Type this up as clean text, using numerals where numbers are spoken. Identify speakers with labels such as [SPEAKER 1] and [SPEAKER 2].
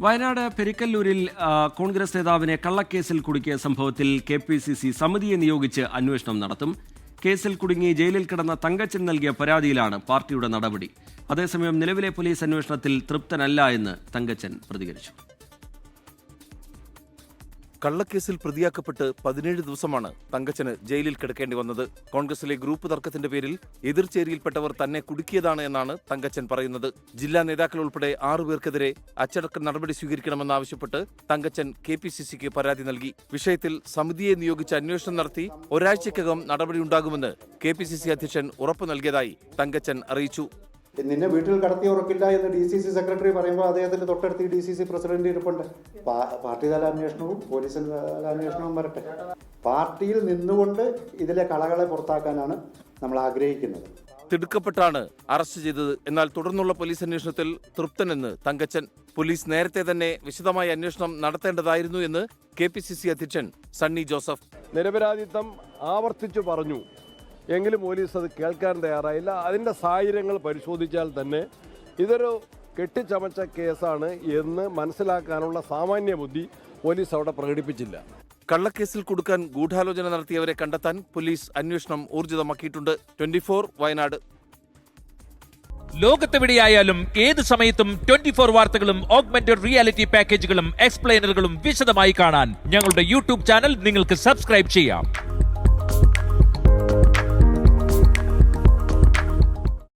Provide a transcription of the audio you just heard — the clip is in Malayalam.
[SPEAKER 1] വയനാട് പെരിക്കല്ലൂരിൽ കോൺഗ്രസ് നേതാവിനെ കള്ളക്കേസിൽ കുടുക്കിയ സംഭവത്തിൽ KPCC സമിതിയെ നിയോഗിച്ച് അന്വേഷണം നടത്തും. കേസിൽ കുടുങ്ങി ജയിലിൽ കിടന്ന തങ്കച്ചൻ നൽകിയ പരാതിയിലാണ് പാർട്ടിയുടെ നടപടി. അതേസമയം നിലവിലെ പോലീസ് അന്വേഷണത്തിൽ തൃപ്തനല്ല എന്ന് തങ്കച്ചൻ പ്രതികരിച്ചു.
[SPEAKER 2] കള്ളക്കേസിൽ പ്രതിയാക്കപ്പെട്ട് 17 ദിവസമാണ് തങ്കച്ചന് ജയിലിൽ കിടക്കേണ്ടി വന്നത്. കോൺഗ്രസിലെ ഗ്രൂപ്പ് തർക്കത്തിന്റെ പേരിൽ എതിർചേരിയിൽപ്പെട്ടവർ തന്നെ കുടുക്കിയതാണ് എന്നാണ് തങ്കച്ചൻ പറയുന്നത്. ജില്ലാ നേതാക്കൾ ഉൾപ്പെടെ 6 പേർക്കെതിരെ അച്ചടക്ക നടപടി സ്വീകരിക്കണമെന്നാവശ്യപ്പെട്ട് തങ്കച്ചൻ KPCCക്ക് പരാതി നൽകി. വിഷയത്തിൽ സമിതിയെ നിയോഗിച്ച് അന്വേഷണം നടത്തി ഒരാഴ്ചയ്ക്കകം നടപടിയുണ്ടാകുമെന്ന് KPCC അധ്യക്ഷൻ ഉറപ്പു നൽകിയതായി തങ്കച്ചൻ അറിയിച്ചു.
[SPEAKER 3] നിന്നെ വീട്ടിൽ കടത്തി ഉറക്കില്ല എന്ന് DCC സെക്രട്ടറി പറയുമ്പോൾ അദ്ദേഹത്തിന്റെ തൊട്ടടുത്ത് DCC പ്രസിഡന്റ് ഇരിപ്പുണ്ട്. പാർട്ടി തല അന്വേഷണവും പോലീസ് തല അന്വേഷണവും വരട്ടെ. പാർട്ടിയിൽ നിന്നുകൊണ്ട് ഇതിലെ കളകളെ പുറത്താക്കാനാണ് നമ്മൾ ആഗ്രഹിക്കുന്നത്.
[SPEAKER 2] തിടുക്കപ്പെട്ടാണ് അറസ്റ്റ് ചെയ്തത്. എന്നാൽ തുടർന്നുള്ള പോലീസ് അന്വേഷണത്തിൽ തൃപ്തനെന്ന് തങ്കച്ചൻ. പോലീസ് നേരത്തെ തന്നെ വിശദമായ അന്വേഷണം നടത്തേണ്ടതായിരുന്നു എന്ന് KPCC അധ്യക്ഷൻ സണ്ണി ജോസഫ്.
[SPEAKER 4] നിരപരാധിത്വം ആവർത്തിച്ചു പറഞ്ഞു എങ്കിലും പോലീസ് അത് കേൾക്കാൻ തയ്യാറായില്ല. അതിൻ്റെ സാഹചര്യങ്ങൾ പരിശോധിച്ചാൽ തന്നെ ഇതൊരു കെട്ടിച്ചമച്ച കേസാണ് എന്ന് മനസ്സിലാക്കാനുള്ള സാമാന്യ ബുദ്ധി പോലീസ് അവിടെ പ്രകടിപ്പിച്ചില്ല.
[SPEAKER 2] കള്ളക്കേസിൽ കൊടുക്കാൻ ഗൂഢാലോചന നടത്തിയവരെ കണ്ടെത്താൻ പോലീസ് അന്വേഷണം ഊർജിതമാക്കിയിട്ടുണ്ട്. 24 വയനാട്.
[SPEAKER 5] ലോകത്തെവിടെയായാലും ഏത് സമയത്തും 24 വാർത്തകളും ഓഗ്മെന്റഡ് റിയാലിറ്റി പാക്കേജുകളും എക്സ്പ്ലെയിനറുകളും വിശദമായി കാണാൻ ഞങ്ങളുടെ YouTube ചാനൽ നിങ്ങൾക്ക് സബ്സ്ക്രൈബ് ചെയ്യാം.